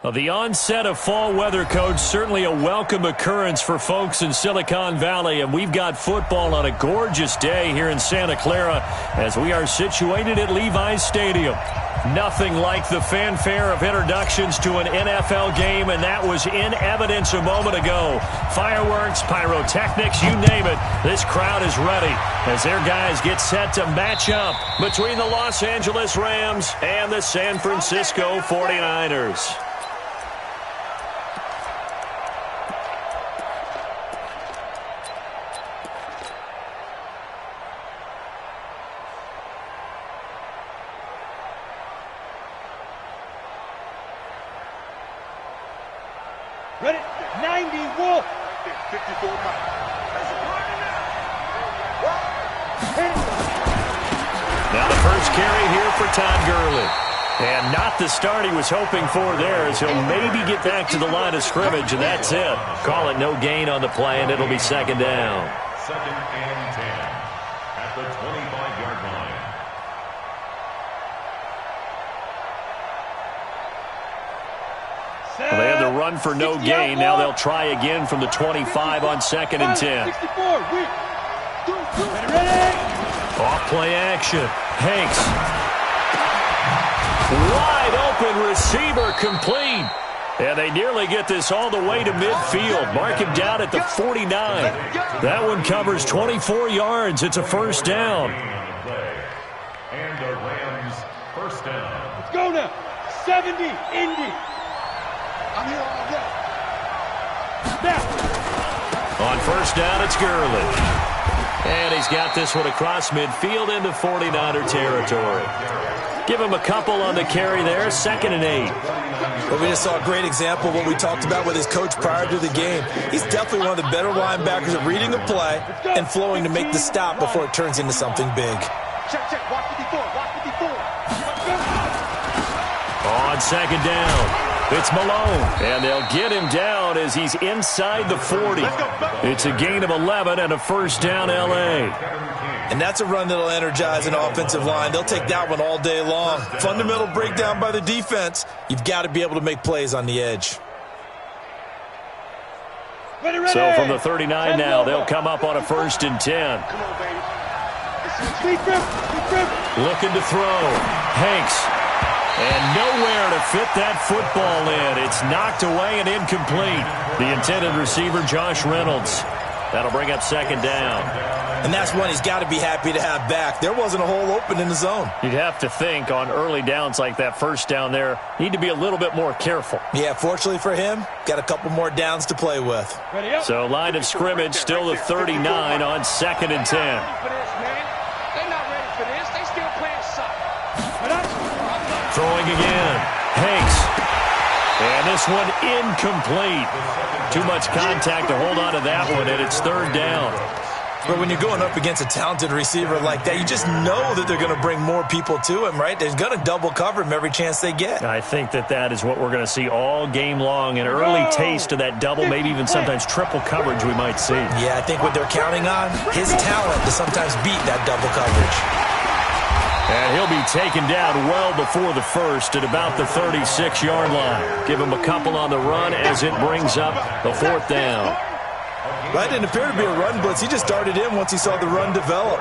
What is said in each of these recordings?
Well, the onset of fall weather, Coach, certainly a welcome occurrence for folks in Silicon Valley, and we've got football on a gorgeous day here in Santa Clara as we are situated at Levi's Stadium. Nothing like the fanfare of introductions to an NFL game, and that was in evidence a moment ago. Fireworks, pyrotechnics, you name it, this crowd is ready as their guys get set to match up between the Los Angeles Rams and the San Francisco 49ers. Ready? 90 Wolf. 54 miles. Now the first carry here for Todd Gurley. And not the start he was hoping for there, as he'll maybe get back to the line of scrimmage, and that's it. Call it no gain on the play, and it'll be second down. Second and 10 at the 25-yard line. Well, they had the run for no gain. Now they'll try again from the 25 on second and 10. Off play action. Hanks. Wide open receiver complete. And they nearly get this all the way to midfield. Mark him down at the 49. That one covers 24 yards. It's a first down. And the Rams first down. Let's go now. 70, Indy. I'm here all day. Now. On first down, it's Gurley. And he's got this one across midfield into 49er territory. Give him a couple on the carry there, second and 8. Well, we just saw a great example of what we talked about with his coach prior to the game. He's definitely one of the better linebackers at reading a play and flowing to make the stop before it turns into something big. Check, watch 54, watch 54. On second down, it's Malone, and they'll get him down as he's inside the 40. It's a gain of 11 and a first down, L.A. And that's a run that'll energize an offensive line. They'll take that one all day long. Fundamental breakdown by the defense. You've got to be able to make plays on the edge. Ready. So from the 39 now, they'll come up on a first and 10. Come on, baby. Looking to throw. Hanks. And nowhere to fit that football in. It's knocked away and incomplete. The intended receiver, Josh Reynolds. That'll bring up second down. And that's one he's got to be happy to have back. There wasn't a hole open in the zone. You'd have to think on early downs like that first down there, need to be a little bit more careful. Yeah, fortunately for him, got a couple more downs to play with. So line of scrimmage still the 39 on second and 10. They're not ready for this. They still playing soccer. Throwing again. Hanks. And this one incomplete. Too much contact to hold on to that one, and it's third down. But when you're going up against a talented receiver like that, you just know that they're going to bring more people to him, right? They're going to double cover him every chance they get. I think that is what we're going to see all game long, an early taste of that double, maybe even sometimes triple coverage we might see. Yeah, I think what they're counting on, his talent to sometimes beat that double coverage. And he'll be taken down well before the first at about the 36-yard line. Give him a couple on the run as it brings up the fourth down. That didn't appear to be a run blitz. He just darted in once he saw the run develop.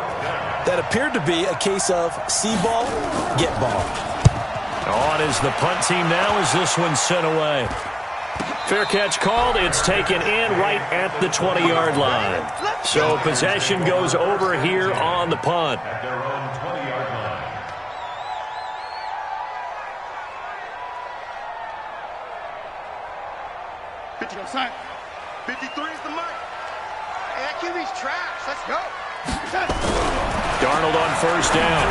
That appeared to be a case of see ball, get ball. On is the punt team now as this one's sent away. Fair catch called. It's taken in right at the 20-yard line. So possession goes over here on the punt. At their own 20-yard line. Sign. 53 is the mark. Hey, that QB's trash. Let's go. Darnold on first down.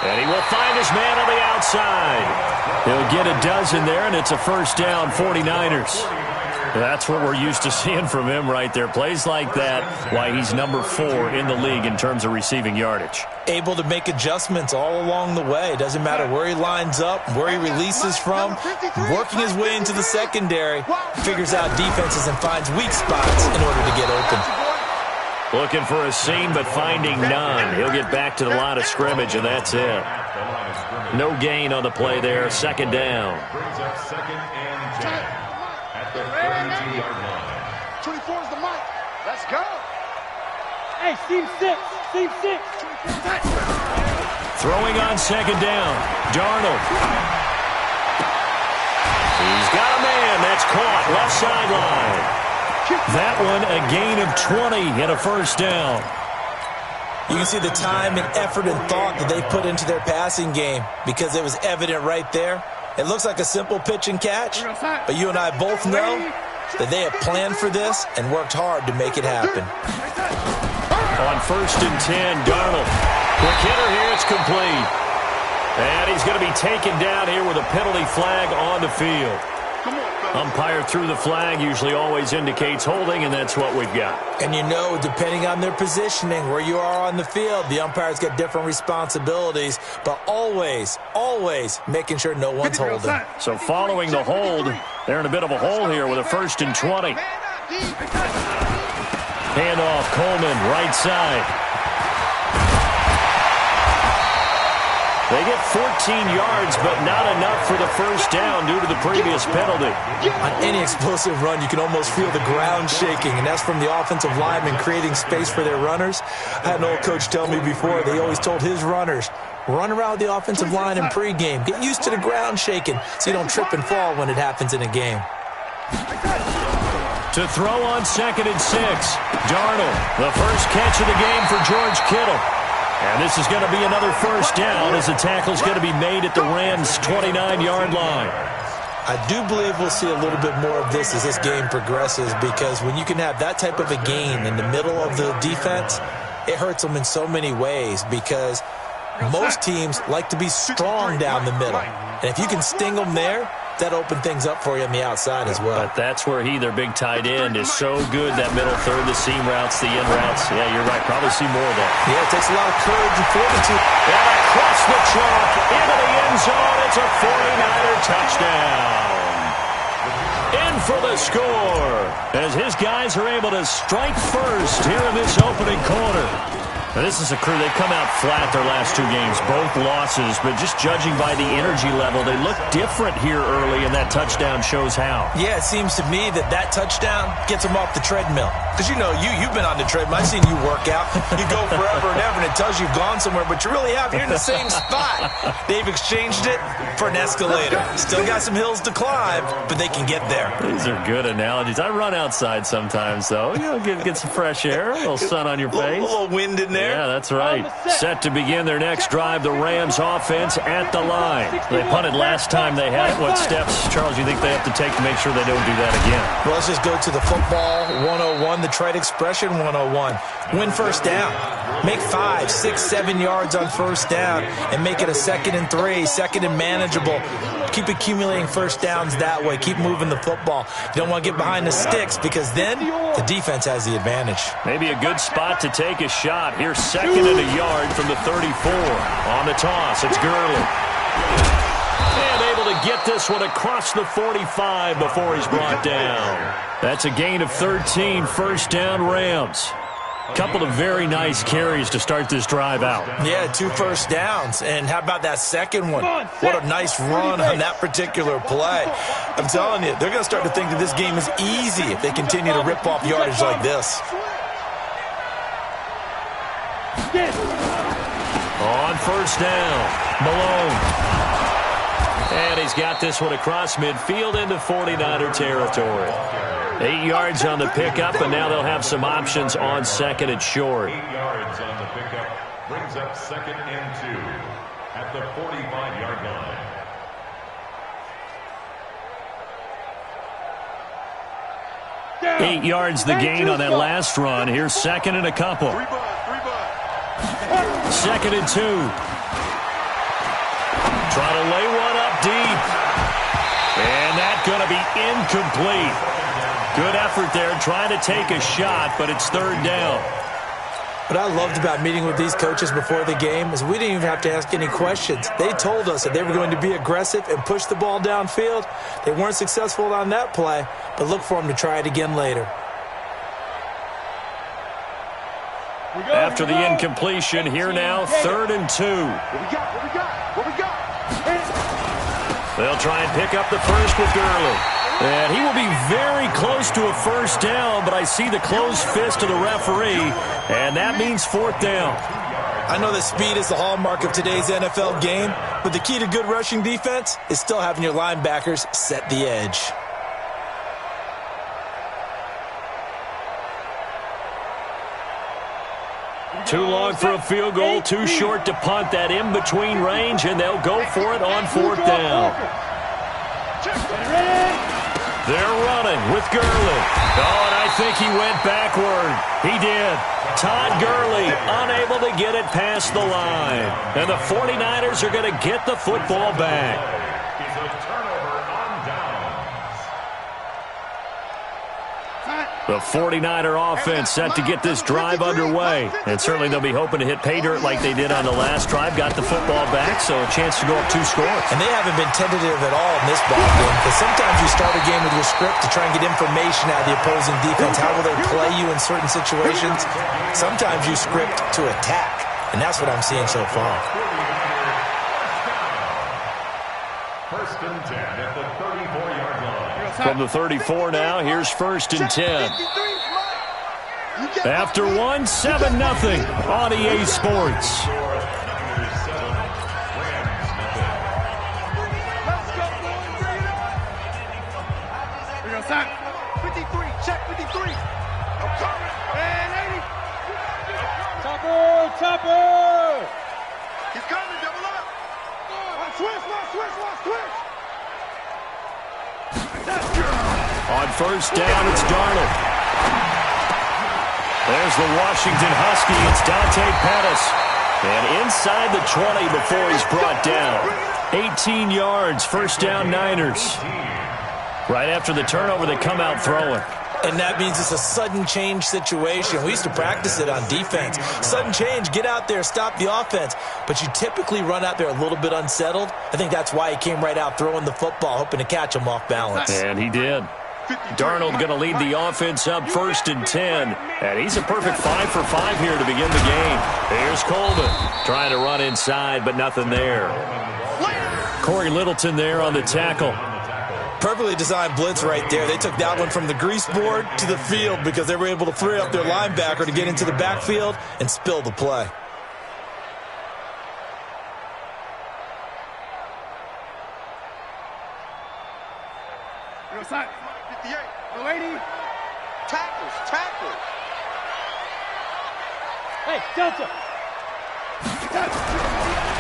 And he will find his man on the outside. He'll get a dozen there, and it's a first down, 49ers. That's what we're used to seeing from him right there. Plays like that, why he's number 4 in the league in terms of receiving yardage. Able to make adjustments all along the way. Doesn't matter where he lines up, where he releases from. Working his way into the secondary, figures out defenses and finds weak spots in order to get open. Looking for a seam, but finding none. He'll get back to the line of scrimmage, and that's it. No gain on the play there. Second down. Brings up second and 10 at the 32-yard line. 24 is the mic. Let's go. Hey, seam 6. Seam 6. Throwing on second down. Darnold. He's got a man. That's caught. Left sideline. That one a gain of 20 and a first down. You can see the time and effort and thought that they put into their passing game because it was evident right there. It looks like a simple pitch and catch, but you and I both know that they have planned for this and worked hard to make it happen. On first and 10, Darnold. Quick hitter here, it's complete. And he's going to be taken down here with a penalty flag on the field. Umpire threw the flag, usually always indicates holding, and that's what we've got. And you know, depending on their positioning, where you are on the field, the umpires get different responsibilities, but always, always making sure no one's holding. So following the hold, they're in a bit of a hole here with a first and 20. Handoff, Coleman, right side. They get 14 yards, but not enough for the first down due to the previous penalty. On any explosive run, you can almost feel the ground shaking, and that's from the offensive linemen creating space for their runners. I had an old coach tell me before, they always told his runners, run around the offensive line in pregame. Get used to the ground shaking so you don't trip and fall when it happens in a game. To throw on second and 6, Darnold, the first catch of the game for George Kittle. And this is going to be another first down as the tackle's going to be made at the Rams' 29-yard line. I do believe we'll see a little bit more of this as this game progresses, because when you can have that type of a gain in the middle of the defense, it hurts them in so many ways, because most teams like to be strong down the middle. And if you can sting them there, that opened things up for you on the outside as well. But that's where their big tight end, is so good, that middle third, the seam routes, the in routes. Yeah, you're right. Probably see more of that. Yeah, it takes a lot of courage and fortitude. And across the chalk, into the end zone. It's a 49er touchdown. In for the score, as his guys are able to strike first here in this opening quarter. Now, this is a crew, they've come out flat their last two games, both losses, but just judging by the energy level, they look different here early, and that touchdown shows how. Yeah, it seems to me that touchdown gets them off the treadmill. Because, you know, you've been on the treadmill. I've seen you work out. You go forever and ever, and it tells you've gone somewhere, but you really have. You're in the same spot. They've exchanged it for an escalator. Still got some hills to climb, but they can get there. These are good analogies. I run outside sometimes, though. You know, get some fresh air, a little sun on your face. A little wind in there. Yeah, that's right. Set to begin their next drive, the Rams offense at the line. They punted last time they had it. What steps, Charles, you think they have to take to make sure they don't do that again? Well, let's just go to the football 101, the trite expression 101. Win first down. Make 5, 6, 7 yards on first down and make it a 2nd and 3, 2nd and manageable. Keep accumulating first downs that way. Keep moving the football. You don't want to get behind the sticks, because then the defense has the advantage. Maybe a good spot to take a shot. Here's 2nd and a yard from the 34. On the toss, it's Gurley. And able to get this one across the 45 before he's brought down. That's a gain of 13, first down Rams. Couple of very nice carries to start this drive out. Yeah, 2 first downs. And how about that second one? What a nice run on that particular play. I'm telling you, they're going to start to think that this game is easy if they continue to rip off yardage like this. On first down, Malone. And he's got this one across midfield into 49er territory. 8 yards on the pickup, and now they'll have some options on second and short. 8 yards on the pickup brings up 2nd and 2 at the 45-yard line. 8 yards the gain on that last run. Here's 2nd and a couple. 2nd and 2. Try to lay one up deep. And that's going to be incomplete. Good effort there, trying to take a shot, but it's 3rd down. What I loved about meeting with these coaches before the game is we didn't even have to ask any questions. They told us that they were going to be aggressive and push the ball downfield. They weren't successful on that play, but look for them to try it again later. After the incompletion, here now, 3rd and 2. What we got? They'll try and pick up the first with Gurley. And he will be very close to a first down, but I see the closed fist of the referee, and that means 4th down. I know that speed is the hallmark of today's NFL game, but the key to good rushing defense is still having your linebackers set the edge. Too long for a field goal, too short to punt. That in-between range, and they'll go for it on 4th down. They're running with Gurley. Oh, and I think he went backward. He did. Todd Gurley unable to get it past the line. And the 49ers are going to get the football back. It's a turnover on downs. The 49er offense set to get this drive underway. And certainly they'll be hoping to hit pay dirt like they did on the last drive. Got the football back, so a chance to go up 2 scores. And they haven't been tentative at all in this ballgame, because sometimes you start a game with your script to try and get information out of the opposing defense. How will they play you in certain situations? Sometimes you script to attack, and that's what I'm seeing so far. 1st and 10 at the 34-yard line. From the 34 now, here's 1st and 10. After 1, 7-0 on EA Sports. Chopper! He's coming, double up. Switch. On 1st down, it's Darnold. There's the Washington Husky. It's Dante Pettis. And inside the 20 before he's brought down. 18 yards, 1st down Niners. Right after the turnover, they come out throwing. And that means it's a sudden change situation. We used to practice it on defense. Sudden change, get out there, stop the offense. But you typically run out there a little bit unsettled. I think that's why he came right out throwing the football, hoping to catch him off balance. And he did. Darnold going to lead the offense up 1st and 10. And he's a perfect 5 for 5 here to begin the game. Here's Coleman trying to run inside, but nothing there. Corey Littleton there on the tackle. Perfectly designed blitz right there. They took that one from the grease board to the field because they were able to free up their linebacker to get into the backfield and spill the play. Side. 58. The lady. Tackles. Hey, Delta.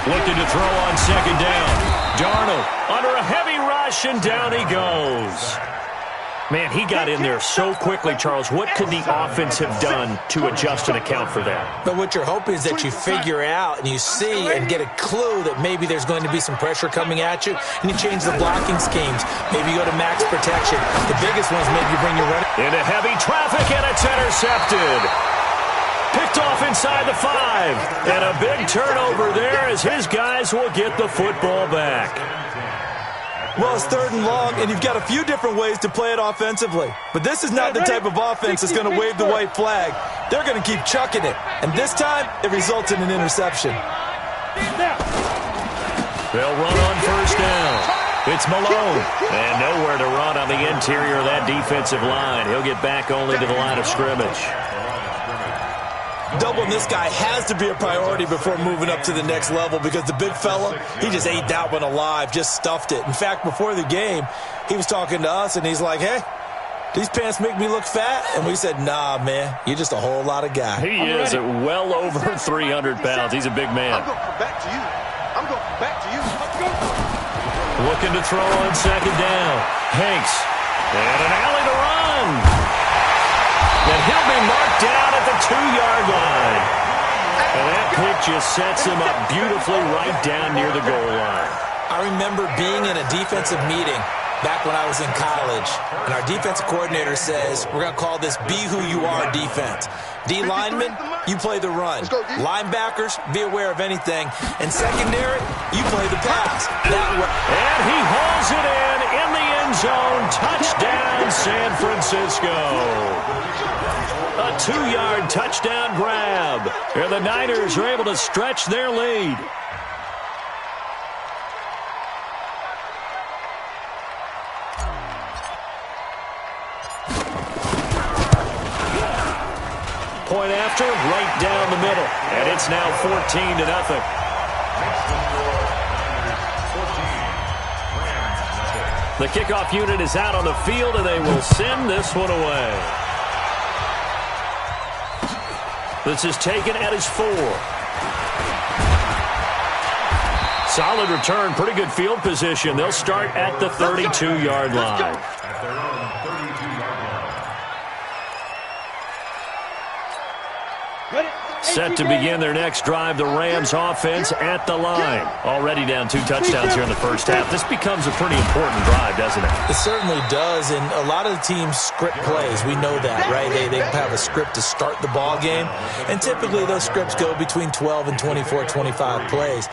Looking to throw on 2nd down. Darnold under a heavy rush, and down he goes. Man, he got in there so quickly, Charles. What could the offense have done to adjust and account for that? But what you're hoping is that you figure out and you see and get a clue that maybe there's going to be some pressure coming at you, and you change the blocking schemes. Maybe you go to max protection. The biggest one's maybe you bring your running. Into heavy traffic, and it's intercepted. Picked off inside the 5. And a big turnover there as his guys will get the football back. Well, it's 3rd and long, and you've got a few different ways to play it offensively. But this is not the type of offense that's going to wave the white flag. They're going to keep chucking it. And this time, it results in an interception. They'll run on 1st down. It's Malone. And nowhere to run on the interior of that defensive line. He'll get back only to the line of scrimmage. Doubling this guy has to be a priority before moving up to the next level, because the big fella, he just ate that one alive, just stuffed it. In fact, before the game, he was talking to us, and he's like, hey, these pants make me look fat. And we said, nah, man, you're just a whole lot of guy. He is at well over 300 pounds. He's a big man. I'm going to come back to you. Let's go. Looking to throw on 2nd down. Hanks. And an alley to run. And he'll be marked down at the 2-yard line. And that pick just sets him up beautifully right down near the goal line. I remember being in a defensive meeting back when I was in college, and our defensive coordinator says, we're going to call this Be Who You Are defense. D linemen, you play the run. Linebackers, be aware of anything. And secondary, you play the pass. And he hauls it in the end zone. Touchdown, San Francisco. A 2-yard touchdown grab. And the Niners are able to stretch their lead. Point after, right down the middle. And it's now 14-0. The kickoff unit is out on the field, and they will send this one away. This is taken at his 4. Solid return, pretty good field position. They'll start at the 32-yard line. Set to begin their next drive, the Rams offense at the line. Already down 2 touchdowns here in the first half. This becomes a pretty important drive, doesn't it? It certainly does, and a lot of the teams script plays. We know that, right? They have a script to start the ball game, and typically those scripts go between 12 and 24, 25 plays.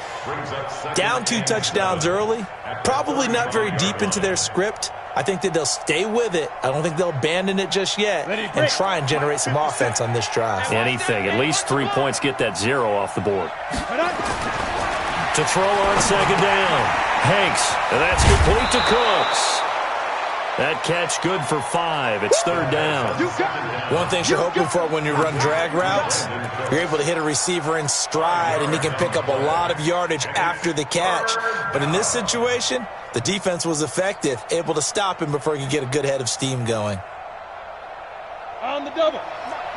Down 2 touchdowns early, probably not very deep into their script. I think that they'll stay with it. I don't think they'll abandon it just yet and try and generate some offense on this drive. Anything. At least 3 points, get that 0 off the board. To throw on second down. Hanks, and that's complete to Cooks. That catch good for 5. It's third down. One thing you're hoping for when you run drag routes, you're able to hit a receiver in stride, and he can pick up a lot of yardage after the catch. But in this situation, the defense was effective, able to stop him before he could get a good head of steam going. On the double.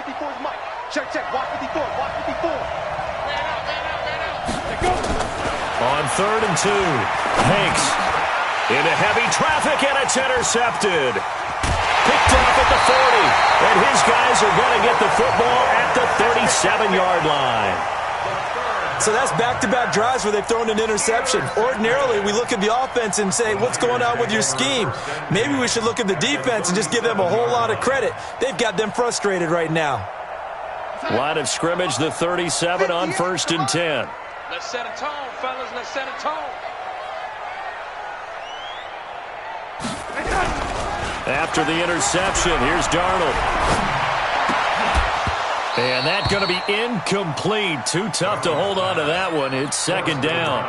54's Mike. Check, check. Watch 54. Watch 54. Let go. On 3rd and 2. Hanks into heavy traffic, and it's intercepted. Picked off at the 40. And his guys are going to get the football at the 37-yard line. So that's back-to-back drives where they've thrown an interception. Ordinarily, we look at the offense and say, what's going on with your scheme? Maybe we should look at the defense and just give them a whole lot of credit. They've got them frustrated right now. Line of scrimmage, the 37 on 1st and 10. Let's set a tone, fellas. Let's set a tone. After the interception, here's Darnold. And that's going to be incomplete. Too tough to hold on to that one. It's second down.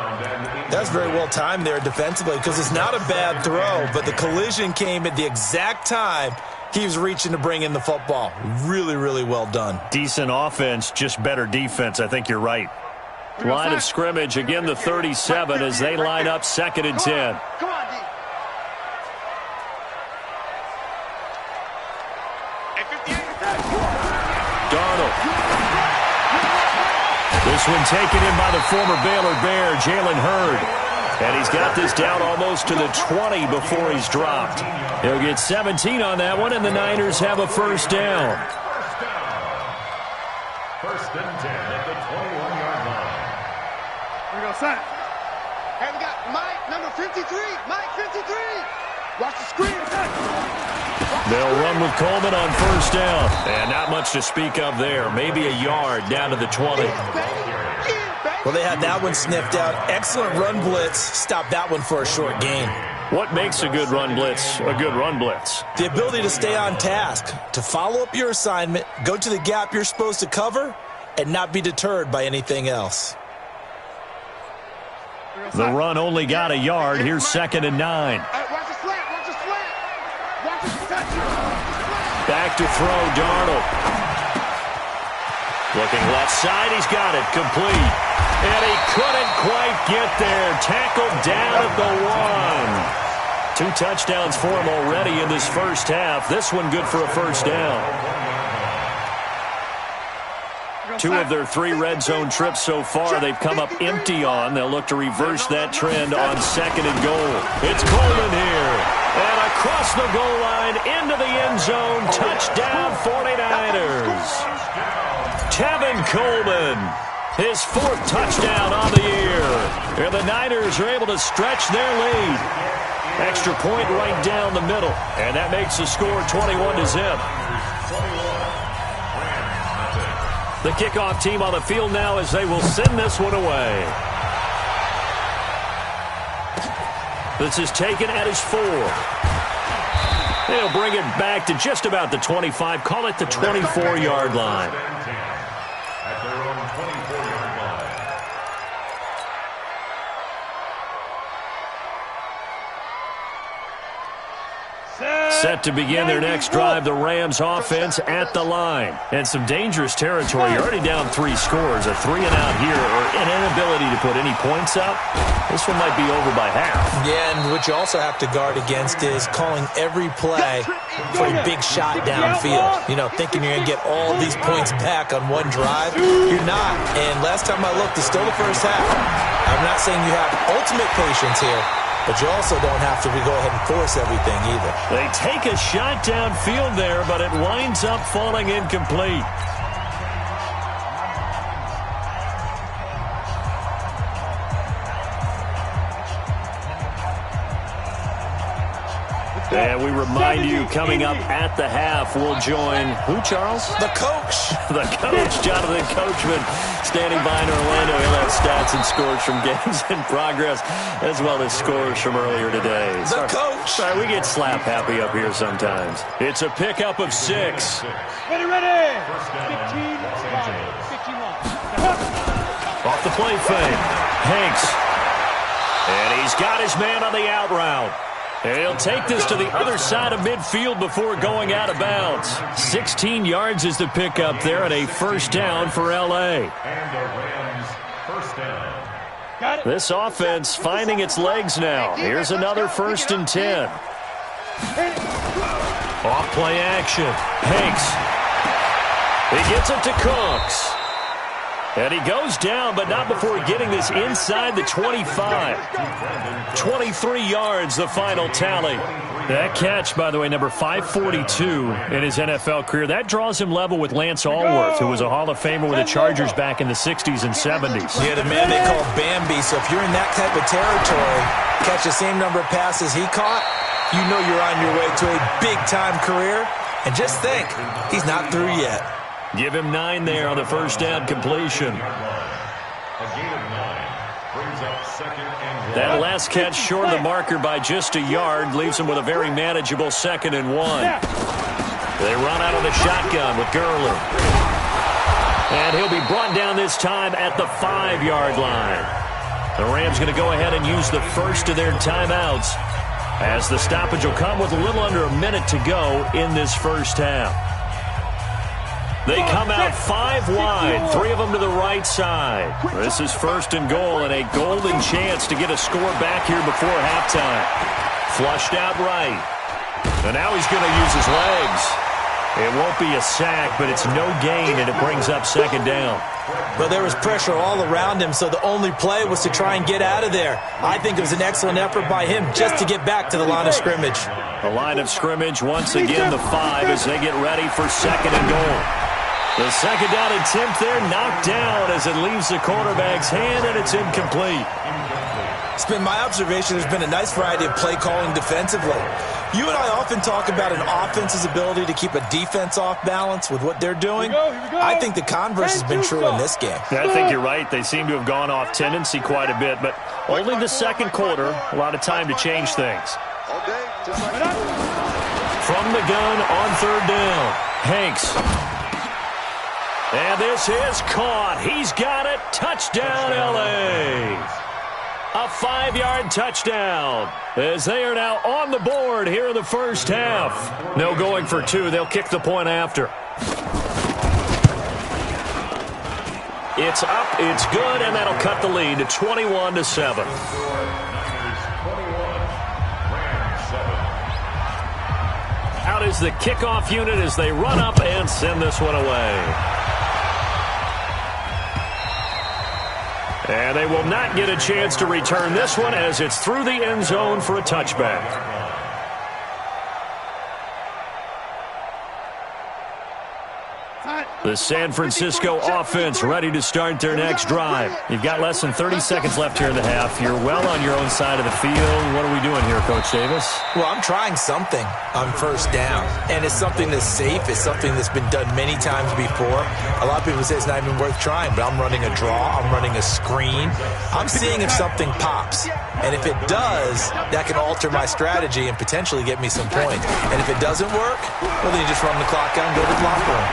That's very well timed there defensively because it's not a bad throw, but the collision came at the exact time he was reaching to bring in the football. Really, really well done. Decent offense, just better defense. I think you're right. Line of scrimmage, again the 37 as they line up 2nd and 10. Come on, D. Darnold. This one taken in by the former Baylor Bear, Jalen Hurd. And he's got this down almost to the 20 before he's dropped. He'll get 17 on that one, and the Niners have a first down. First and 10 at the 21-yard line. Here we go, son. Hey, we got Mike, number 53. Mike, 53. Watch the screen. They'll run with Coleman on first down. And not much to speak of there. Maybe a yard down to the 20. Well, they had that one sniffed out. Excellent run blitz. Stop that one for a short gain. What makes a good run blitz a good run blitz? The ability to stay on task, to follow up your assignment, go to the gap you're supposed to cover, and not be deterred by anything else. The run only got a yard. Here's 2nd and 9. Watch the slant. Watch the slant. Watch the touch. Back to throw, Darnold. Looking left side, he's got it, complete. And he couldn't quite get there. Tackled down at the 1. 2 touchdowns for him already in this first half. This one good for a first down. 2 of their 3 red zone trips so far they've come up empty on. They'll look to reverse that trend on 2nd and goal. It's Coleman here. And across the goal line into the end zone. Touchdown 49ers. Tevin Coleman. His 4th touchdown on the year. And the Niners are able to stretch their lead. Extra point right down the middle. And that makes the score 21-0. The kickoff team on the field now as they will send this one away. This is taken at his 4. They'll bring it back to just about the 25. Call it the 24-yard line. At their own 24-yard line. Set to begin their next drive, the Rams offense at the line. And some dangerous territory. You're already down 3 scores. A 3-and-out here or an inability to put any points up. This one might be over by half. Yeah, and what you also have to guard against is calling every play for a big shot downfield. You know, thinking you're going to get all these points back on one drive. You're not. And last time I looked, it's still the first half. I'm not saying you have ultimate patience here, but you also don't have to go ahead and force everything either. They take a shot downfield there, but it winds up falling incomplete. And we remind you, coming up at the half, we'll join who, Charles? The coach. The coach, Jonathan Coachman, standing by in Orlando. He'll have stats and scores from games in progress, as well as scores from earlier today. The coach. Sorry, we get slap happy up here sometimes. It's a pickup of 6. Ready, ready. 15 Off the play fake. Hanks. And he's got his man on the out route. And he'll take this to the other side of midfield before going out of bounds. 16 yards is the pickup there, and a first down for L.A. And the Rams first down. Got it. This offense finding its legs now. Here's another 1st and 10. Off play action. Hanks. He gets it to Cooks. And he goes down, but not before getting this inside the 25. 23 yards, the final tally. That catch, by the way, number 542 in his NFL career. That draws him level with Lance Allworth, who was a Hall of Famer with the Chargers back in the 60s and 70s. Yeah, the man they call Bambi. So if you're in that type of territory, catch the same number of passes he caught, you know you're on your way to a big-time career. And just think, he's not through yet. Give him 9 there on the first down completion. A gain of 9 brings up 2nd and 1. That last catch short of the marker by just a yard leaves him with a very manageable 2nd and 1. They run out of the shotgun with Gurley. And he'll be brought down this time at the 5-yard line. The Rams going to go ahead and use the first of their timeouts, as the stoppage will come with a little under a minute to go in this first half. They come out 5 wide, 3 of them to the right side. This is 1st and goal, and a golden chance to get a score back here before halftime. Flushed out right. And now he's going to use his legs. It won't be a sack, but it's no gain, and it brings up 2nd down. But there was pressure all around him, so the only play was to try and get out of there. I think it was an excellent effort by him just to get back to the line of scrimmage. The line of scrimmage, once again, the 5 as they get ready for 2nd and goal. The 2nd down attempt there knocked down as it leaves the quarterback's hand, and it's incomplete. It's been my observation there's been a nice variety of play calling defensively. You and I often talk about an offense's ability to keep a defense off balance with what they're doing. Here we go. I think the converse has been true in this game. I think you're right. They seem to have gone off tendency quite a bit, but only the 2nd quarter, a lot of time to change things. All day, just like that. From the gun on 3rd down, Hanks. And this is caught. He's got it. Touchdown, L.A. A 5-yard touchdown, as they are now on the board here in the first half. No going for 2. They'll kick the point after. It's up, it's good, and that'll cut the lead to 21-7. Out is the kickoff unit as they run up and send this one away. And they will not get a chance to return this one as it's through the end zone for a touchback. The The San Francisco offense ready to start their next drive. You've got less than 30 seconds left here in the half. You're well on your own side of the field. What are we doing here, Coach Davis? Well, I'm trying something on first down, and it's something that's safe. It's something that's been done many times before. A lot of people say it's not even worth trying, but I'm running a draw. I'm running a screen. I'm seeing if something pops, and if it does, that can alter my strategy and potentially get me some points. And if it doesn't work, well, then you just run the clock out and go to the locker room.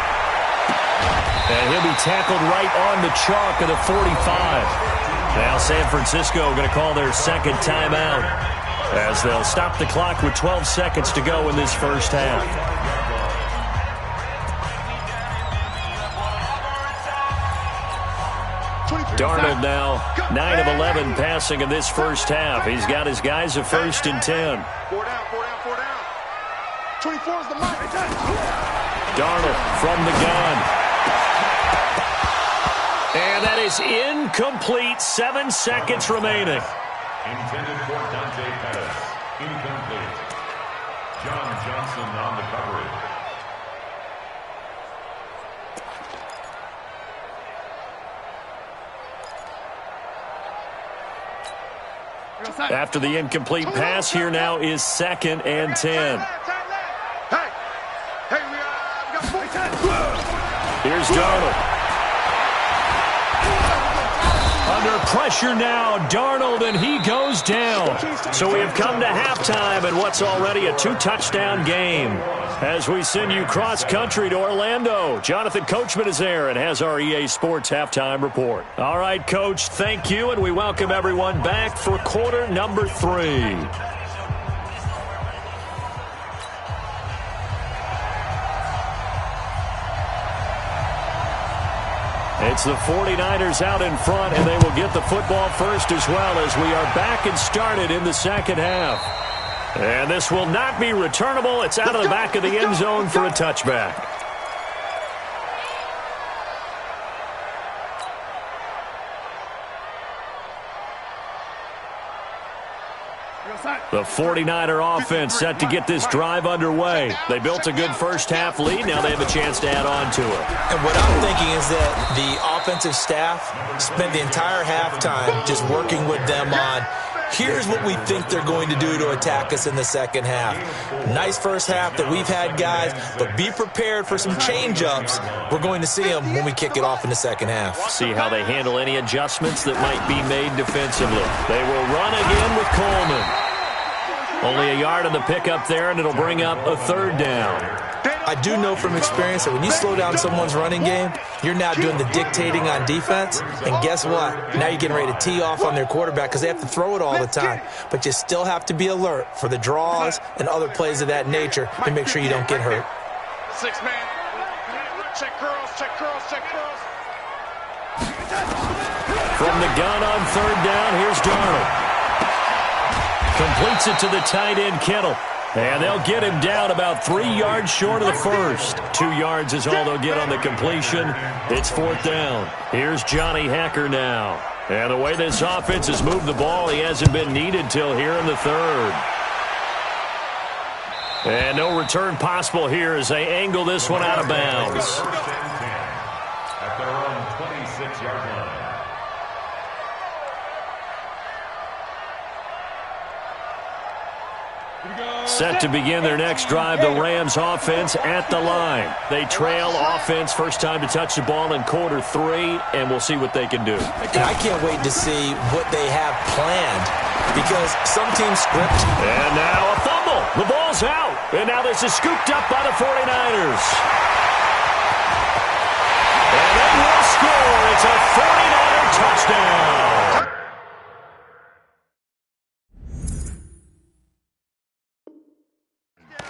And he'll be tackled right on the chalk of the 45. Now San Francisco going to call their second timeout as they'll stop the clock with 12 seconds to go in this first half. Darnold now 9 of 11 passing in this first half. He's got his guys a 1st and 10. 4 down, 4 down, 4 down. 24 is the mark. Darnold from the gun. And that is incomplete. 7 seconds remaining. Intended for Dante Pettis. Incomplete. John Johnson on the coverage. After the incomplete pass, here now is 2nd and 10. Here's Darnold. Under pressure now, Darnold, and he goes down. So we have come to halftime in what's already a 2-touchdown game. As we send you cross-country to Orlando, Jonathan Coachman is there and has our EA Sports halftime report. All right, Coach, thank you, and we welcome everyone back for quarter number 3. It's the 49ers out in front, and they will get the football first as well as we are back and started in the second half. And this will not be returnable. It's out of the back of the end zone for a touchback. The 49er offense set to get this drive underway. They built a good first half lead. Now they have a chance to add on to it. And what I'm thinking is that the offensive staff spent the entire halftime just working with them on, here's what we think they're going to do to attack us in the second half. Nice first half that we've had, guys, but be prepared for some change-ups. We're going to see them when we kick it off in the second half. See how they handle any adjustments that might be made defensively. They will run again with Coleman. Only a yard on the pickup there, and it'll bring up a 3rd down. I do know from experience that when you slow down someone's running game, you're now doing the dictating on defense. And guess what? Now you're getting ready to tee off on their quarterback because they have to throw it all the time. But you still have to be alert for the draws and other plays of that nature to make sure you don't get hurt. 6-man. Check curls, check curls, check curls. From the gun on 3rd down, here's Darnold. Completes it to the tight end, Kittle. And they'll get him down about 3 yards short of the first. 2 yards is all they'll get on the completion. It's 4th down. Here's Johnny Hacker now. And the way this offense has moved the ball, he hasn't been needed till here in the 3rd. And no return possible here as they angle this one out of bounds. At their own 26-yard line. Set to begin their next drive, the Rams offense at the line. They trail offense, first time to touch the ball in quarter 3, and we'll see what they can do. And I can't wait to see what they have planned because some teams script. And now a fumble. The ball's out. And now this is scooped up by the 49ers. And they will score. It's a 49er touchdown.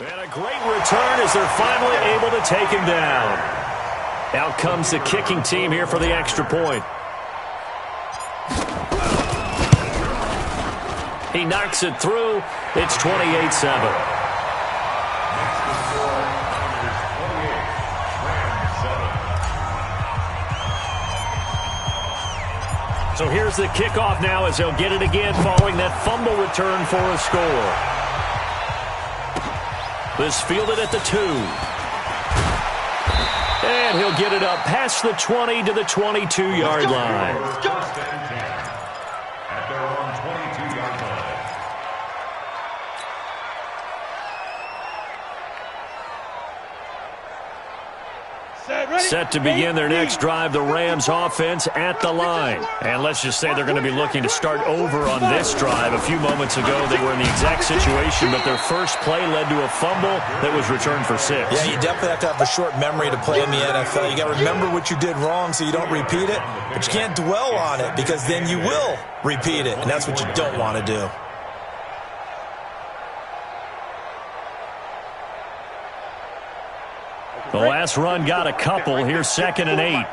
And a great return as they're finally able to take him down. Out comes the kicking team here for the extra point. He knocks it through. It's 28-7. So here's the kickoff now as they'll get it again following that fumble return for a score. This fielded at the 2. And he'll get it up past the 20 to the 22-yard line. First and 10 at their own 22-yard line. Set to begin their next drive, the Rams offense at the line. And let's just say they're going to be looking to start over on this drive. A few moments ago, they were in the exact situation, but their first play led to a fumble that was returned for 6. Yeah, you definitely have to have a short memory to play in the NFL. You got to remember what you did wrong so you don't repeat it, but you can't dwell on it because then you will repeat it, and that's what you don't want to do. The last run got a couple. Here's 2nd and 8.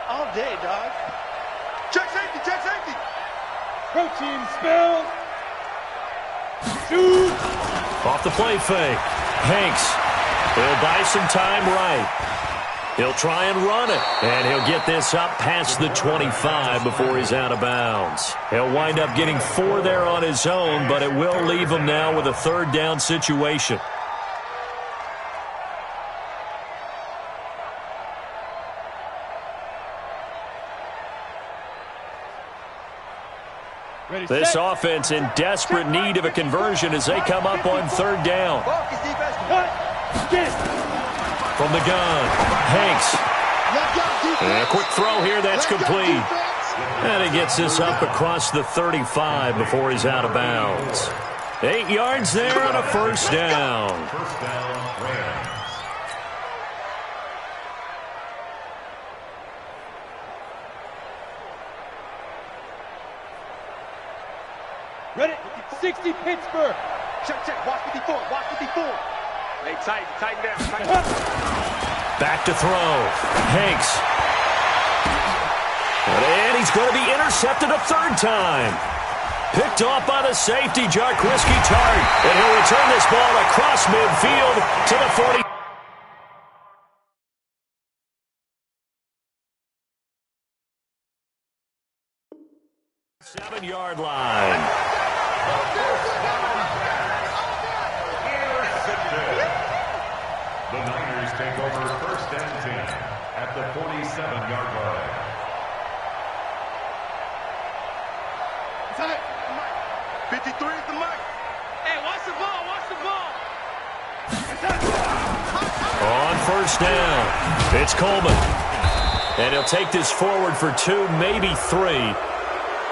All day, dog. Check safety, check safety. Protein spell. Shoot. Off the play fake. Hanks. He'll buy some time right. He'll try and run it. And he'll get this up past the 25 before he's out of bounds. He'll wind up getting 4 there on his own, but it will leave him now with a 3rd down situation. This offense in desperate need of a conversion as they come up on 3rd down. From the gun, Hanks. And a quick throw here, that's complete. And he gets this up across the 35 before he's out of bounds. 8 yards there on a 1st down. First down, Rams. Ready? 60 Pittsburgh. Check. Watch 54. Watch 54. Hey, tighten down. Back to throw. Hanks. And he's going to be intercepted a 3rd time. Picked off by the safety, Jarquiski Tart. And he'll return this ball across midfield to the 40. 7-yard line. The Niners take over 1st and 10 at the 47-yard line. Tight. 53 is the mark. Hey, watch the ball. Watch the ball. On 1st down, it's Coleman. And he'll take this forward for 2, maybe 3.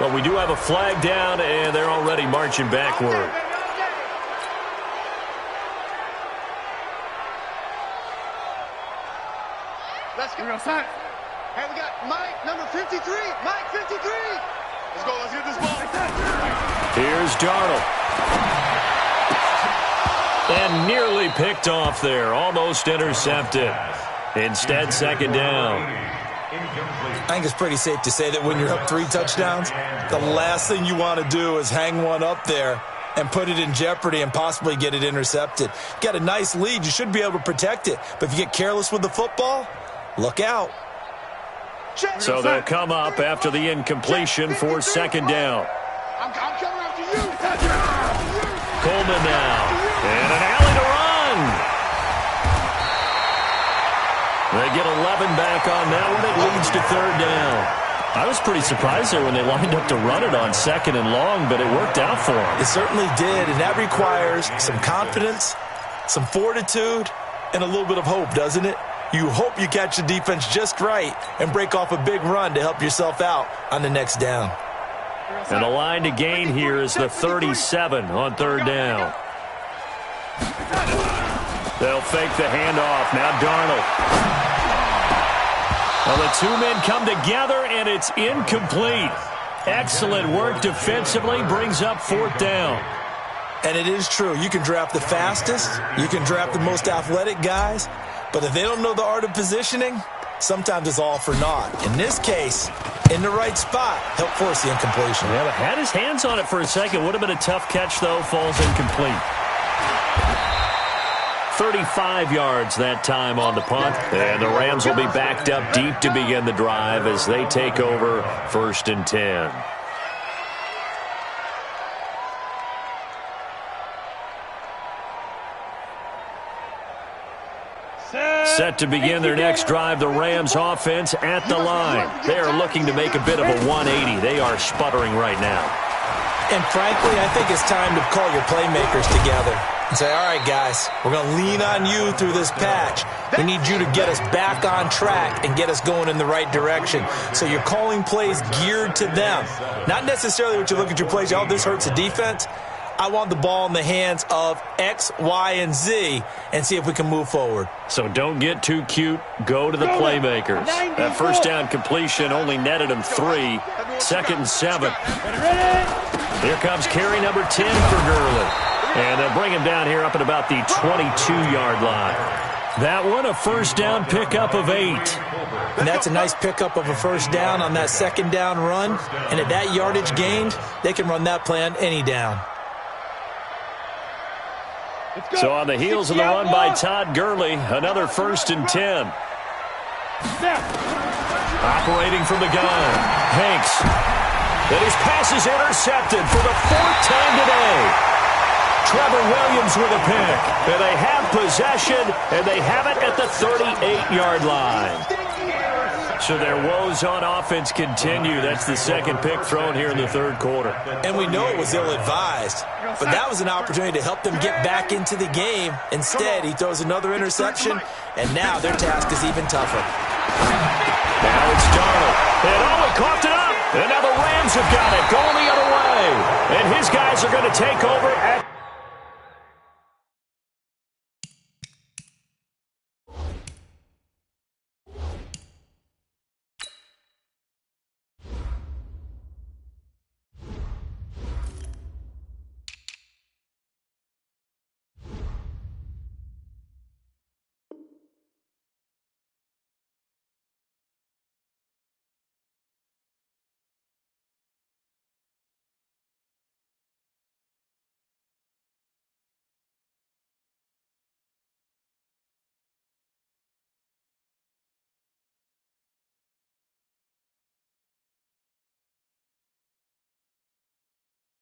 But we do have a flag down, and they're already marching backward. Let's go. Hey, we got Mike, number 53. Mike, 53. Let's go. Let's get this ball. Here's Darnold. And nearly picked off there. Almost intercepted. Instead, 2nd down. I think it's pretty safe to say that when you're up 3 touchdowns, the last thing you want to do is hang one up there and put it in jeopardy and possibly get it intercepted. Got a nice lead. You should be able to protect it. But if you get careless with the football, look out. So they'll come up after the incompletion for 2nd down. I'm coming after you. Coleman now. And an alley to run. They get 11 back on that one. It leads to 3rd down. I was pretty surprised there when they lined up to run it on 2nd and long, but it worked out for them. It certainly did, and that requires some confidence, some fortitude, and a little bit of hope, doesn't it? You hope you catch the defense just right and break off a big run to help yourself out on the next down. And the line to gain here is the 37 on 3rd down. They'll fake the handoff. Now Darnold. Well, the 2 men come together, and it's incomplete. Excellent work defensively, brings up 4th down. And it is true. You can draft the fastest. You can draft the most athletic guys. But if they don't know the art of positioning, sometimes it's all for naught. In this case, in the right spot, help force the incompletion. Yeah, but had his hands on it for a second. Would have been a tough catch, though. Falls incomplete. 35 yards that time on the punt. And the Rams will be backed up deep to begin the drive as they take over 1st and 10. Set to begin their next drive, the Rams offense at the line. They are looking to make a bit of a 180. They are sputtering right now. And frankly, I think it's time to call your playmakers together and say, all right, guys, we're going to lean on you through this patch. We need you to get us back on track and get us going in the right direction. So you're calling plays geared to them. Not necessarily what you look at your plays, oh, this hurts the defense. I want the ball in the hands of X, Y, and Z and see if we can move forward. So don't get too cute. Go to the playmakers. That first down completion only netted them 3. 2nd and 7. Here comes carry number 10 for Gurley. And they'll bring him down here up at about the 22-yard line. That one, a first down pickup of 8. And that's a nice pickup of a first down on that second down run. And at that yardage gained, they can run that play on any down. So on the heels of the run by Todd Gurley, another 1st and 10. Operating from the gun, Hanks. And his pass is intercepted for the 4th time today. Trevor Williams with a pick. And they have possession, and they have it at the 38-yard line. So their woes on offense continue. That's the 2nd pick thrown here in the 3rd quarter. And we know it was ill-advised, but that was an opportunity to help them get back into the game. Instead, he throws another interception, and now their task is even tougher. Now it's Darnold. And he coughed it up. And now the Rams have got it, going the other way. And his guys are going to take over at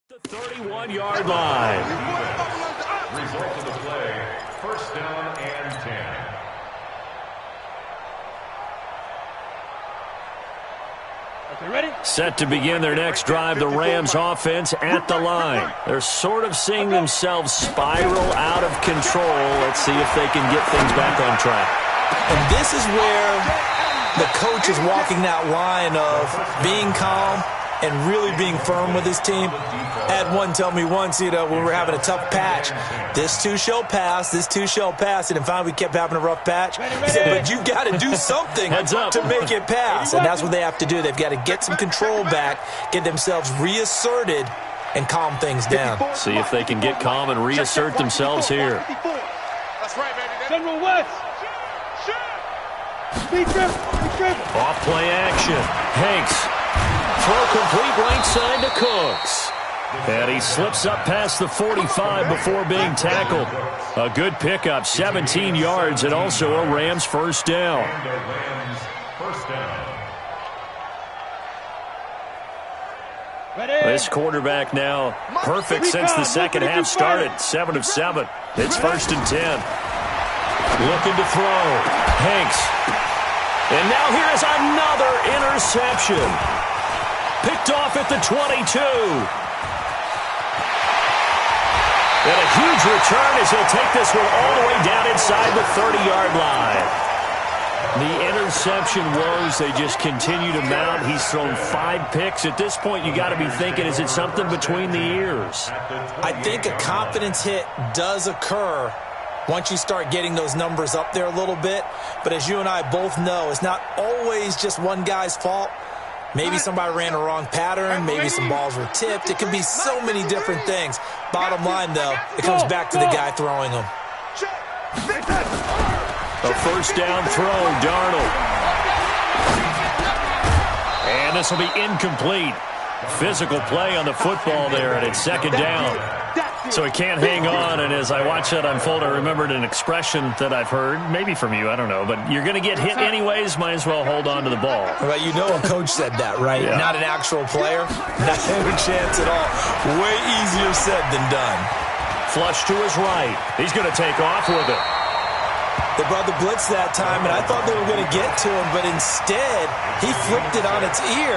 the 31-yard line. Result of the play, first down and 10. Set to begin their next drive, the Rams offense at the line. They're sort of seeing themselves spiral out of control. Let's see if they can get things back on track. And this is where the coach is walking that line of being calm and really being firm with his team. I had one tell me once, when we were having a tough patch, this too shall pass, this too shall pass, and then finally we kept having a rough patch. He said, but you got to do something to make it pass, and that's what they have to do. They've got to get some control back, get themselves reasserted, and calm things down. See if they can get calm and reassert themselves here. That's right, baby. General West. Speed dribble. Off play action. Hanks. Throw complete right side to Cooks. And he slips up past the 45 before being tackled. A good pickup, 17 yards, and also a Rams first down. This quarterback now perfect since the second half started. 7 of 7. It's 1st and 10. Looking to throw. Hanks. And now here is another interception. Picked off at the 22. And a huge return as he'll take this one all the way down inside the 30-yard line. The interception woes, they just continue to mount. He's thrown 5 picks. At this point, you got to be thinking, is it something between the ears? I think a confidence hit does occur once you start getting those numbers up there a little bit. But as you and I both know, it's not always just one guy's fault. Maybe somebody ran a wrong pattern. Maybe some balls were tipped. It can be so many different things. Bottom line, though, it comes back to the guy throwing them. A first down throw, Darnold. And this will be incomplete. Physical play on the football there, and it's 2nd down. So he can't hang on, and as I watch that unfold, I remembered an expression that I've heard, maybe from you, I don't know, but you're going to get hit anyways, might as well hold on to the ball. Well, you know a coach said that, right? Yeah. Not an actual player. Not a chance at all. Way easier said than done. Flush to his right. He's going to take off with it. They brought the blitz that time, and I thought they were going to get to him, but instead, he flipped it on its ear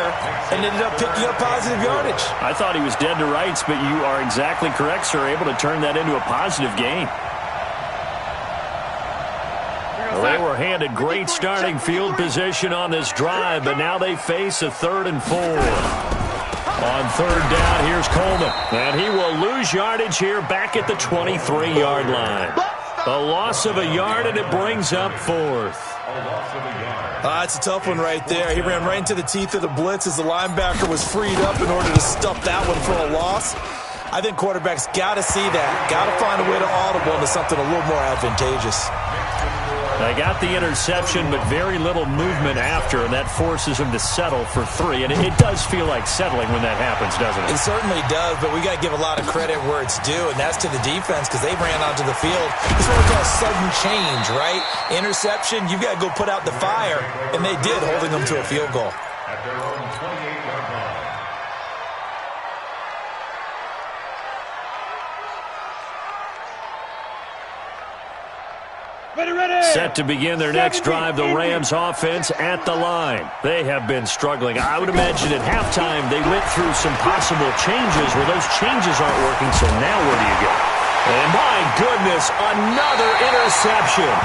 and ended up picking up positive yardage. I thought he was dead to rights, but you are exactly correct, sir, able to turn that into a positive gain. Well, they were handed great starting field position on this drive, but now they face a 3rd and 4. On 3rd down, here's Coleman. And he will lose yardage here back at the 23-yard line. A loss of a yard, and it brings up 4th. It's a tough one right there. He ran right into the teeth of the blitz as the linebacker was freed up in order to stuff that one for a loss. I think quarterbacks got to see that. Got to find a way to audible into something a little more advantageous. They got the interception, but very little movement after, and that forces him to settle for 3. And it does feel like settling when that happens, doesn't it? It certainly does, but we got to give a lot of credit where it's due, and that's to the defense because they ran onto the field. It's what we call sudden change, right? Interception, you've got to go put out the fire, and they did, holding them to a field goal. At their own 28-yard line. Set to begin their next drive, the Rams offense at the line. They have been struggling. I would imagine at halftime they went through some possible changes. Well, those changes aren't working, so now where do you go? And my goodness, another interception.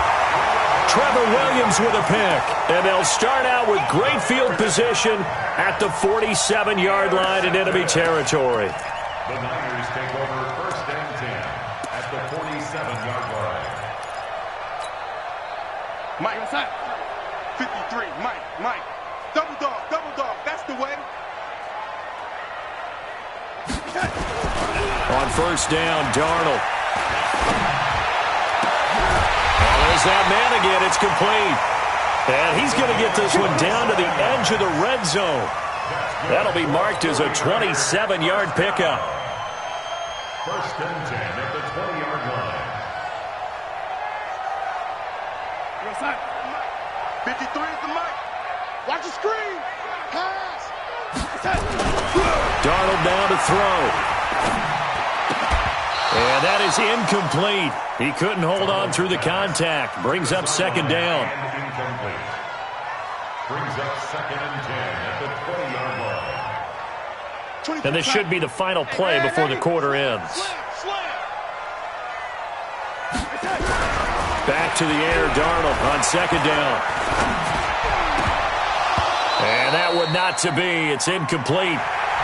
Trevor Williams with a pick. And they'll start out with great field position at the 47-yard line in enemy territory. The Niners take over 1st and 10 at the 47-yard line. Mike, 53, Mike. Double dog, that's the way. On 1st down, Darnold. And there's that man again, it's complete. And he's going to get this one down to the edge of the red zone. That'll be marked as a 27-yard pickup. 1st and 10 at the 20-yard line. 53 is the mic. Watch the screen. Pass. Darnold now to throw. And that is incomplete. He couldn't hold on through the contact. Brings up 2nd down. And incomplete. Brings up 2nd and 10 at the 20-yard line. And this should be the final play before the quarter ends. Back to the air, Darnold on 2nd down. And that would not to be. It's incomplete.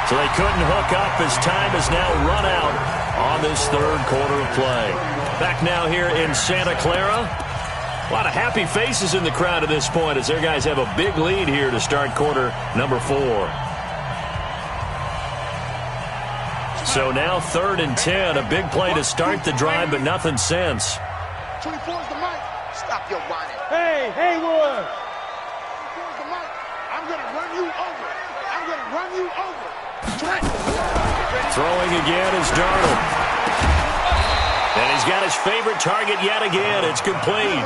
So they couldn't hook up as time has now run out on this 3rd quarter of play. Back now here in Santa Clara. A lot of happy faces in the crowd at this point as their guys have a big lead here to start quarter number 4. So now 3rd and 10. A big play to start the drive, but nothing since. 24 is the mic. Stop your whining. Hey, Haywood. 24 is the mic. I'm going to run you over. Throwing again is Darnold. And he's got his favorite target yet again. It's complete.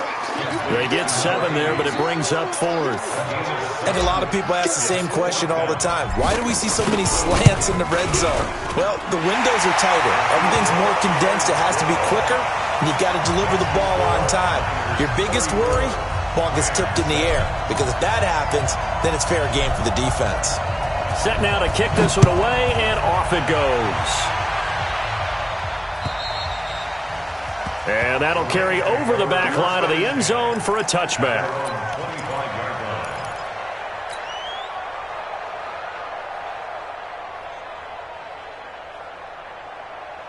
They get 7 there, but it brings up 4th. And a lot of people ask the same question all the time. Why do we see so many slants in the red zone? Well, the windows are tighter. Everything's more condensed. It has to be quicker, and you've got to deliver the ball on time. Your biggest worry? Ball gets tipped in the air. Because if that happens, then it's fair game for the defense. Set now to kick this one away, and off it goes. And that'll carry over the back line of the end zone for a touchback.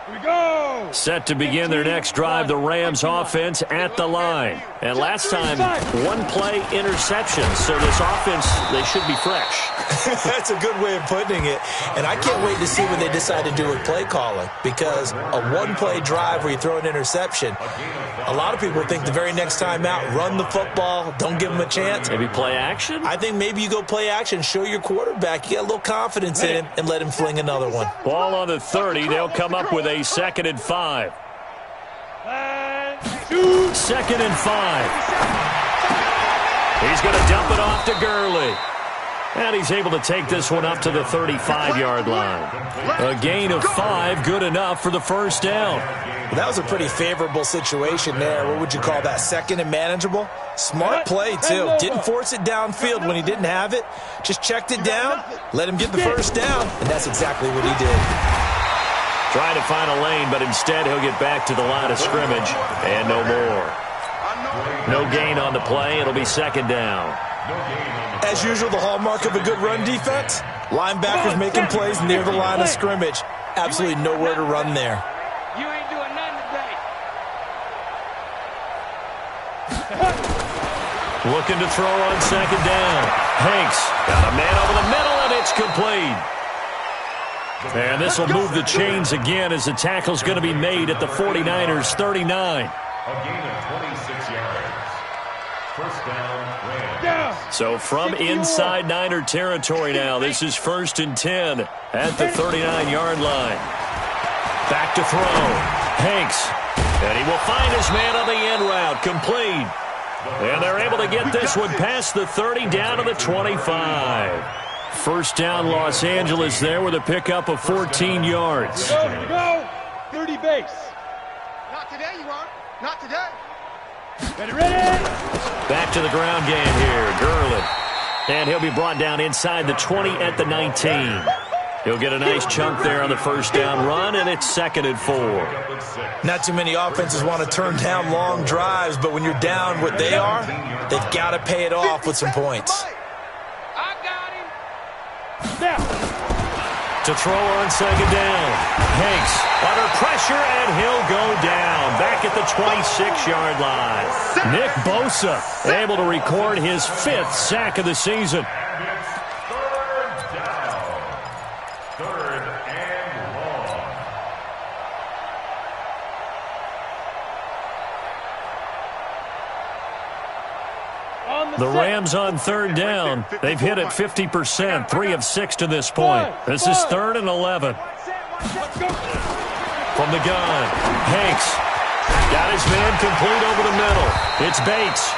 Here we go. Set to begin their next drive, the Rams offense at the line. And last time, 1-play interception. So this offense, they should be fresh. That's a good way of putting it. And I can't wait to see what they decide to do with play calling. Because a 1-play drive where you throw an interception, a lot of people think the very next time out, run the football, don't give them a chance. Maybe play action? I think maybe you go play action, show your quarterback, you got a little confidence in him, and let him fling another one. Ball on the 30. They'll come up with a 2nd and 5. 2nd and 5. He's going to dump it off to Gurley. And he's able to take this one up to the 35-yard line. A gain of 5, good enough for the first down. Well, that was a pretty favorable situation there. What would you call that? Second and manageable? Smart play, too. Didn't force it downfield when he didn't have it. Just checked it down, let him get the first down, and that's exactly what he did. Trying to find a lane, but instead he'll get back to the line of scrimmage, and no more. No gain on the play. It'll be second down. As usual, the hallmark of a good run defense, linebackers making plays near the line of scrimmage. Absolutely nowhere to run there. You ain't doing nothing today. Looking to throw on second down. Hanks got a man over the middle, and it's complete. And this will move the chains again as the tackle's going to be made at the 49ers' 39. A gain of 26 yards. First down, Rams. So from inside Niner territory now, this is 1st and 10 at the 39-yard line. Back to throw. Hanks. And he will find his man on the end route. Complete. And they're able to get this one past the 30 down to the 25. First down, Los Angeles there with a pickup of 14 yards. Go. 30 base. Not today, you aren't. Not today. Ready. Back to the ground game here. Gurley. And he'll be brought down inside the 20 at the 19. He'll get a nice chunk there on the first down run, and it's 2nd and 4. Not too many offenses want to turn down long drives, but when you're down what they are, they've got to pay it off with some points. I got him. Now. To throw on second down. Hanks under pressure, and he'll go down. Back at the 26-yard line. Nick Bosa able to record his 5th sack of the season. Third and long. The Rams on third down. They've hit it 50%, 3 of 6 to this point. This is 3rd and 11. From the gun, Hanks got his man complete over the middle. It's Bates.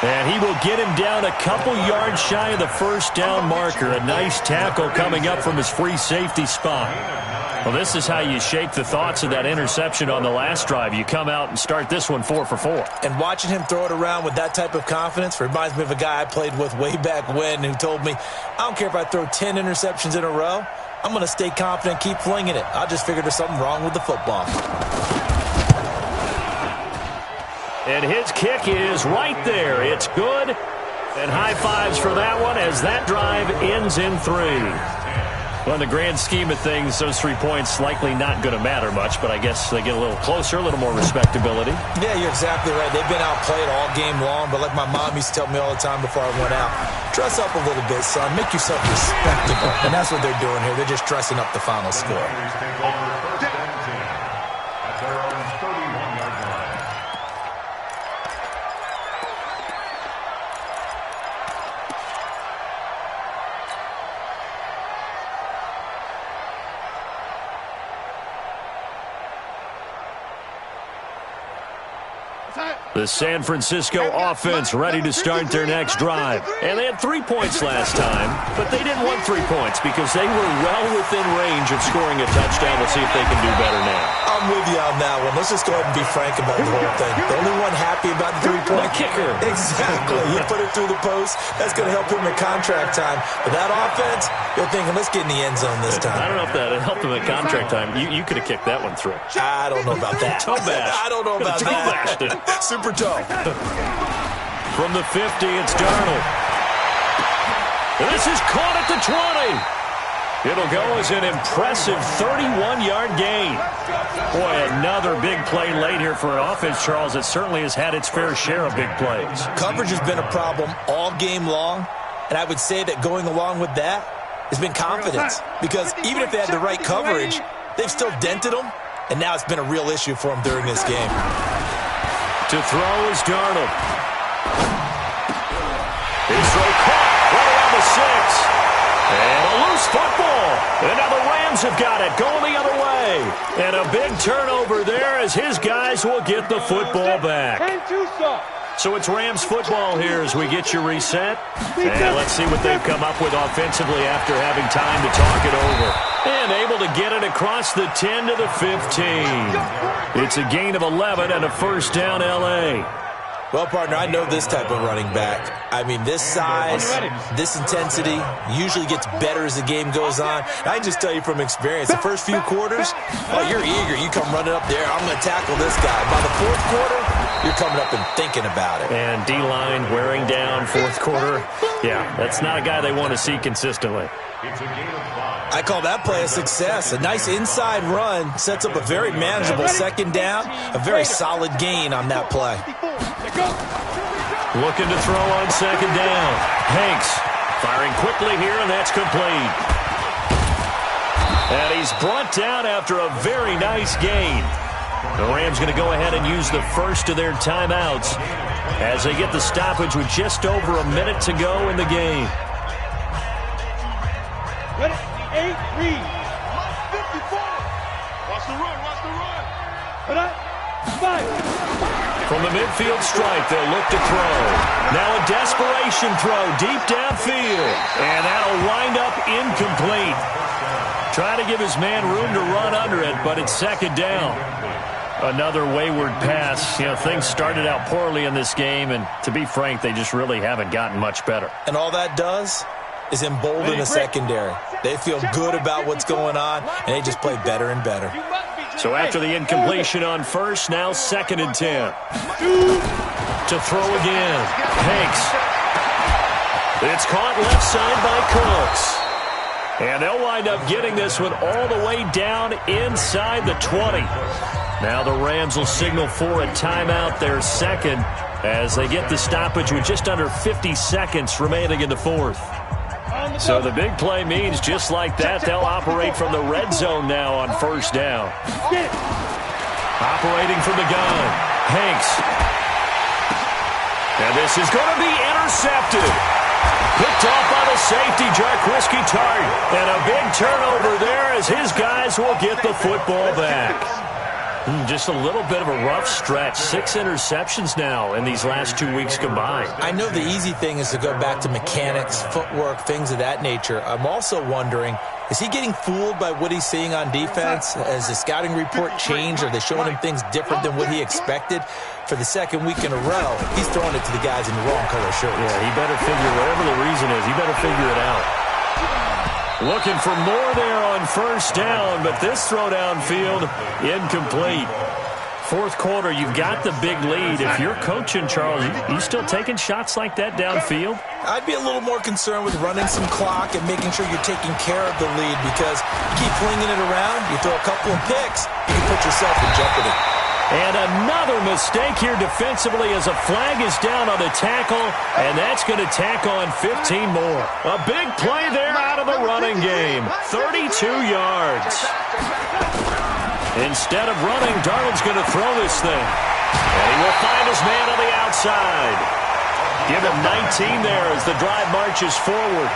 And he will get him down a couple yards shy of the first down marker. A nice tackle coming up from his free safety spot. Well, this is how you shake the thoughts of that interception on the last drive. You come out and start this one 4 for 4. And watching him throw it around with that type of confidence reminds me of a guy I played with way back when who told me, I don't care if I throw 10 interceptions in a row. I'm going to stay confident, keep flinging it. I just figured there's something wrong with the football. And his kick is right there. It's good. And high fives for that one as that drive ends in 3. Well, in the grand scheme of things, those 3 points likely not going to matter much, but I guess they get a little closer, a little more respectability. Yeah, you're exactly right. They've been outplayed all game long, but like my mom used to tell me all the time before I went out, dress up a little bit, son. Make yourself respectable. And that's what they're doing here. They're just dressing up the final score. At their own 31-yard line. The San Francisco offense ready to start their next drive. And they had 3 points last time, but they didn't want 3 points because they were well within range of scoring a touchdown. We'll see if they can do better now. I'm with you on that one. Let's just go ahead and be frank about the whole thing. The only one happy about the 3-point kicker. Exactly. He put it through the post. That's going to help him in contract time. But that offense, you're thinking, let's get in the end zone this time. I don't know if that helped him at contract time. You could have kicked that one through. I don't know about that. Toe bash. I don't know about Toe that. bashed it. Super toe. From the 50, it's Darnold. This is caught at the 20. It'll go as an impressive 31-yard gain. Boy, another big play late here for an offense, Charles, that certainly has had its fair share of big plays. Coverage has been a problem all game long, and I would say that going along with that has been confidence. Because even if they had the right coverage, they've still dented them, and now it's been a real issue for them during this game. To throw is Darnold. His throw caught right around the 6. And a loose football. And now the Rams have got it, going the other way. And a big turnover there as his guys will get the football back. So it's Rams football here as we get you reset. And let's see what they've come up with offensively after having time to talk it over. And able to get it across the 10 to the 15. It's a gain of 11 and a first down, L.A. Well, partner, I know this type of running back. I mean, this size, this intensity usually gets better as the game goes on. I can just tell you from experience, the first few quarters, oh, you're eager. You come running up there, I'm going to tackle this guy. By the fourth quarter, you're coming up and thinking about it. And D-line wearing down fourth quarter. Yeah, that's not a guy they want to see consistently. I call that play a success. A nice inside run sets up a very manageable second down, a very solid gain on that play. Looking to throw on second down. Hanks firing quickly here, and that's complete. And he's brought down after a very nice gain. The Rams going to go ahead and use the first of their timeouts as they get the stoppage with just over a minute to go in the game. Ready? 8, read. 54. Watch the run. Watch the run. Put up. 5. From the midfield stripe, they'll look to throw. Now a desperation throw deep downfield. And that'll wind up incomplete. Trying to give his man room to run under it, but it's second down. Another wayward pass. You know, things started out poorly in this game, and to be frank, they just really haven't gotten much better. And all that does is embolden the secondary. They feel good about what's going on, and they just play better and better. So after the incompletion on first, now second and 10. To throw again. Hanks. It's caught left side by Cooks. And they'll wind up getting this one all the way down inside the 20. Now the Rams will signal for a timeout, their second, as they get the stoppage with just under 50 seconds remaining in the fourth. So the big play means just like that, they'll operate from the red zone now on first down. Operating from the gun, Hanks. And this is going to be intercepted. Picked off by the safety, Jarquiski Tart. And a big turnover there as his guys will get the football back. Just a little bit of a rough stretch. 6 interceptions now in these last 2 weeks combined. I know the easy thing is to go back to mechanics, footwork, things of that nature. I'm also wondering, is he getting fooled by what he's seeing on defense? Has the scouting report changed? Are they showing him things different than what he expected? For the second week in a row, he's throwing it to the guys in the wrong color shirts. Yeah, he better figure, whatever the reason is, he better figure it out. Looking for more there on first down, but this throw downfield, incomplete. Fourth quarter, you've got the big lead. If you're coaching, Charles, you still taking shots like that downfield? I'd be a little more concerned with running some clock and making sure you're taking care of the lead, because you keep flinging it around, you throw a couple of picks, you can put yourself in jeopardy. And another mistake here defensively as a flag is down on the tackle, and that's going to tack on 15 more. A big play there out of the running game. 32 yards. Instead of running, Darnold's going to throw this thing. And he will find his man on the outside. Give him 19 there as the drive marches forward.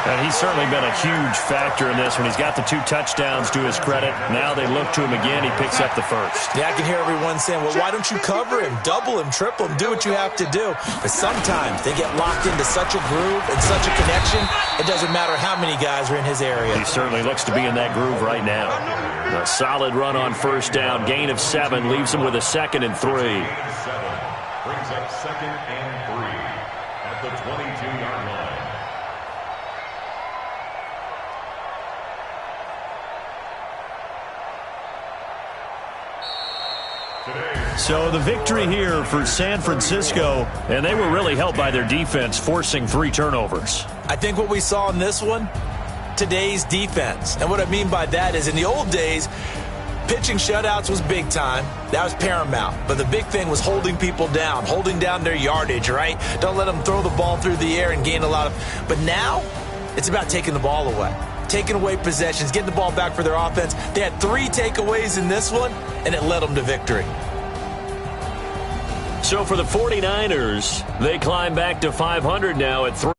And he's certainly been a huge factor in this when he's got the 2 touchdowns to his credit. Now they look to him again. He picks up the first. Yeah, I can hear everyone saying, well, why don't you cover him, double him, triple him, do what you have to do. But sometimes they get locked into such a groove and such a connection, it doesn't matter how many guys are in his area. He certainly looks to be in that groove right now. A solid run on first down. Gain of 7 leaves him with a second and 3. Brings up second and 3 at the 22-yard line. So the victory here for San Francisco, and they were really helped by their defense forcing 3 turnovers. I think what we saw in this one, today's defense. And what I mean by that is in the old days, pitching shutouts was big time. That was paramount. But the big thing was holding people down, holding down their yardage, right? Don't let them throw the ball through the air and gain a lot of... But now, it's about taking the ball away. Taking away possessions, getting the ball back for their offense. They had 3 takeaways in this one, and it led them to victory. So for the 49ers, they climb back to 500 now at 3